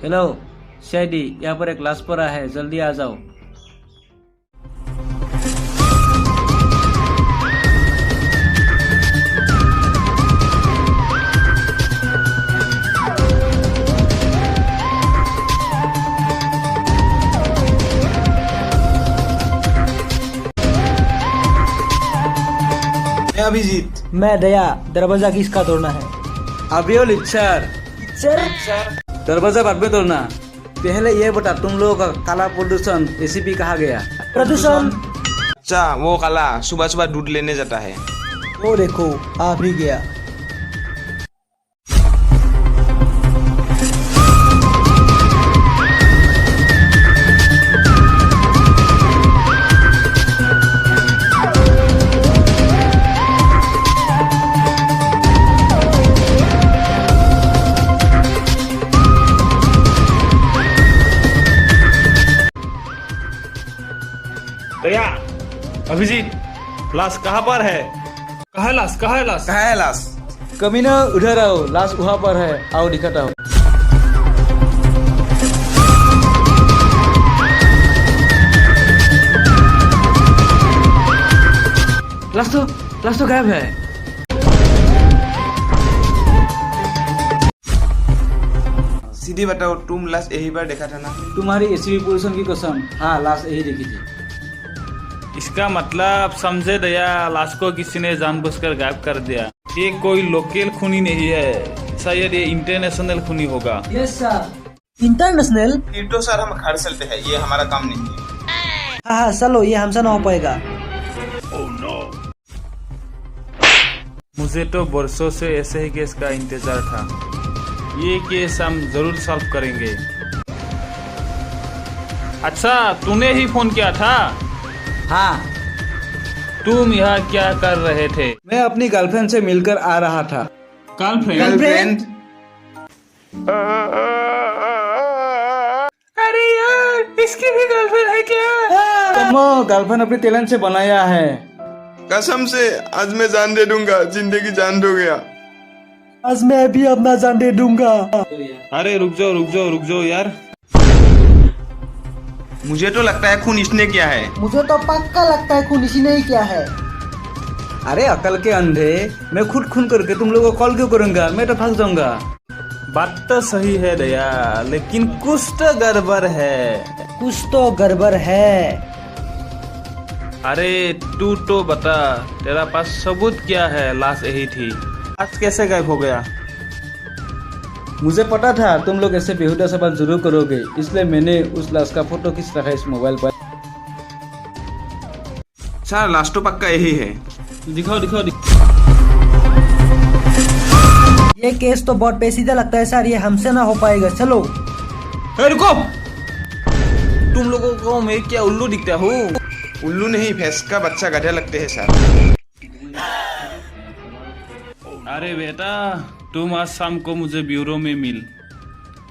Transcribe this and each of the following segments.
Hello शायदी, यहाँ पर एक लाश पड़ा है, जल्दी आ जाओ। मैं अभिजीत। मैं दया। दरवाजा किसका तोड़ना है? अभी हो लिप्सर। दरवाजा बाद में तोड़ना। पहले ये बता, तुम लोगों का काला प्रदूषण एसीपी कहाँ गया? प्रदूषण? अच्छा, वो काला सुबह सुबह दूध लेने जाता है। वो देखो आ भी गया। दया, अभिजीत, लाश कहाँ पर है? कहाँ है लाश? कहाँ है लाश? कहाँ है लाश? कमीना उधर आओ, लाश वहाँ पर है, आओ दिखाता हूँ। लाश तो गायब है। सीधी बताओ, तुम लाश यही बार देखा था ना? तुम्हारी एसीपी पोजीशन की कसम, हाँ लाश यही देखी थी। इसका मतलब समझे दया, लाश को किसी ने जानबूझकर गायब कर दिया। ये कोई लोकल खूनी नहीं है, शायद ये इंटरनेशनल खूनी होगा। Yes sir. इंटरनेशनल? फिर तो सर हम खड़ चलते हैं, ये हमारा काम नहीं है। हाँ चलो, ये हमसे ना हो पाएगा। मुझे तो बरसों से ऐसे ही केस का इंतजार था। ये केस हम जरूर सॉल्व करेंगे। अच्छा, तूने ही फोन किया था? हाँ, तुम यहाँ क्या कर रहे थे? मैं अपनी गर्लफ्रेंड से मिलकर आ रहा था। गर्लफ्रेंड? अरे यार, इसकी भी गर्लफ्रेंड है क्या? गर्लफ्रेंड अपने टैलेंट से बनाया है। कसम से आज मैं जान दे दूंगा, जिंदगी जान दो गया। आज मैं भी अपना जान दे दूंगा। अरे रुक जाओ यार। मुझे तो लगता है खून इसने किया है। मुझे तो पक्का लगता है खून इसी ने ही किया है। अरे अकल के अंधे, मैं खुद खून करके तुम लोगों को कॉल क्यों करूंगा? मैं तो भाग जाऊंगा। बात तो सही है दया, लेकिन कुछ तो गड़बड़ है। कुछ तो गड़बड़ है। अरे तू तो बता, तेरा पास सबूत क्या है? लाश यही थी, आज कैसे गायब हो गया? मुझे पता था तुम लोग ऐसे बेहुदा सवाल जरूर करोगे, इसलिए मैंने उस लाश का फोटो खींच रखा है इस मोबाइल पर। सर लाश तो पक्का यही है। दिखाओ। ये केस तो बहुत पेचीदा लगता है सर, ये हमसे ना हो पाएगा। चलो। रुको, तुम लोगों को मैं क्या उल्लू दिखता हूँ? उल्लू नहीं, भैंस का बच्चा गधा लगते हैं सर। अरे बेटा, तुम आज शाम को मुझे ब्यूरो में मिल।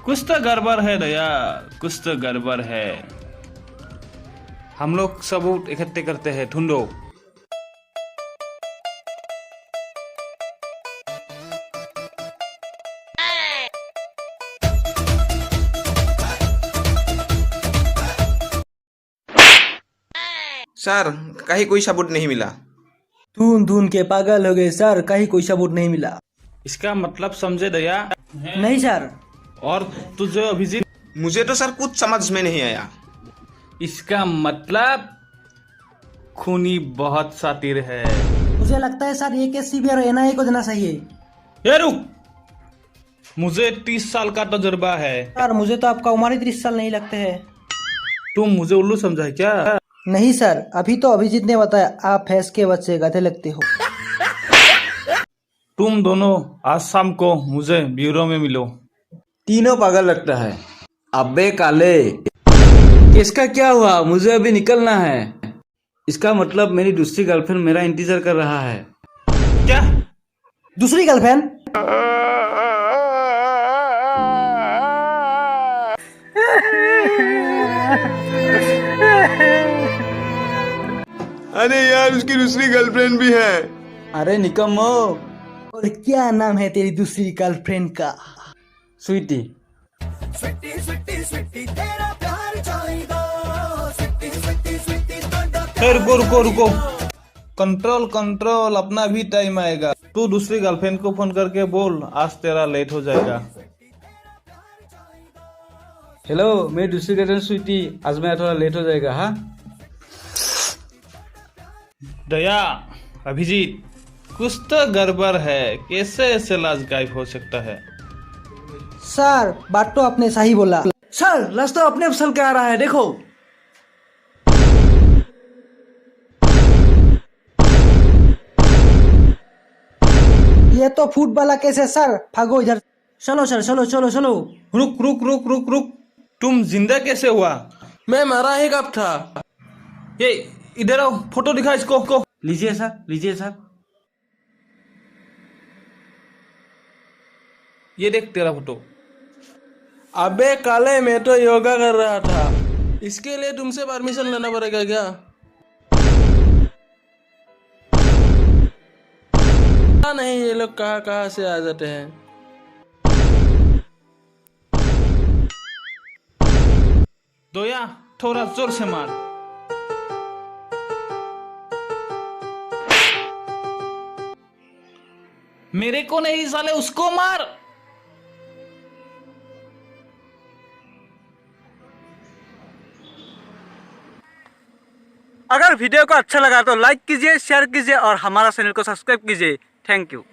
कुछ तो गड़बड़ है दया, कुछ तो गड़बड़ है। हम लोग सबूत इकट्ठे करते हैं, ढूंढो। सर कहीं कोई सबूत नहीं मिला। ढूंढ के पागल हो गए सर, कहीं कोई सबूत नहीं मिला। इसका मतलब समझे दया? नहीं सर। और तुझे अभिजीत? मुझे तो सर कुछ समझ में नहीं आया। इसका मतलब खूनी बहुत शातिर है। मुझे लगता है सर ये केस सीबीआई और एनआईए को देना चाहिए। ये रुक, मुझे 30 साल का तजुर्बा है। सर मुझे तो आपका उम्र ही 30 साल नहीं लगते है। तुम मुझे उल्लू समझा है क्या? नहीं सर, अभी तो अभिजीत ने बताया आप भैंस के बच्चे गधे लगते हो। तुम दोनों आज शाम को मुझे ब्यूरो में मिलो। तीनों पागल लगता है। अबे काले, किसका क्या हुआ? मुझे अभी निकलना है। इसका मतलब मेरी दूसरी गर्लफ्रेंड मेरा इंतजार कर रहा है। क्या? दूसरी गर्लफ्रेंड? अरे यार, उसकी दूसरी गर्लफ्रेंड भी है। अरे निकम्मो। और क्या नाम है तेरी दूसरी गर्लफ्रेंड का? स्वीटी। रुको रुको रुको, कंट्रोल कंट्रोल, अपना भी टाइम आएगा। तू दूसरी गर्लफ्रेंड को फोन करके बोल आज तेरा लेट हो जाएगा। हेलो, मेरी दूसरी गर्लफ्रेंड स्वीटी, आज मेरा थोड़ा लेट हो जाएगा। हाँ दया, अभिजीत, कुछ तो गड़बड़ है, कैसे ऐसे लाश गायब हो सकता है? सर बात तो आपने सही बोला। सर, रास्ता अपने आप चल के आ रहा है, देखो। ये तो फूट वाला केस है सर, भागो इधर। चलो सर, चलो चलो चलो। रुक रुक रुक रुक रुक, तुम जिंदा कैसे हुआ? मैं मरा ही कब था? ये इधर आओ, फोटो दिखा इसको को। लीजिए सर, लीजिए सर। ये देख तेरा फोटो। अबे काले, मैं तो योगा कर रहा था। इसके लिए तुमसे परमिशन लेना पड़ेगा क्या? पता नहीं ये लोग कहाँ कहाँ से आ जाते हैं। दोया, थोड़ा जोर से मार। मेरे को नहीं साले, उसको मार। अगर वीडियो को अच्छा लगा तो लाइक कीजिए, शेयर कीजिए और हमारा चैनल को सब्सक्राइब कीजिए। Thank you.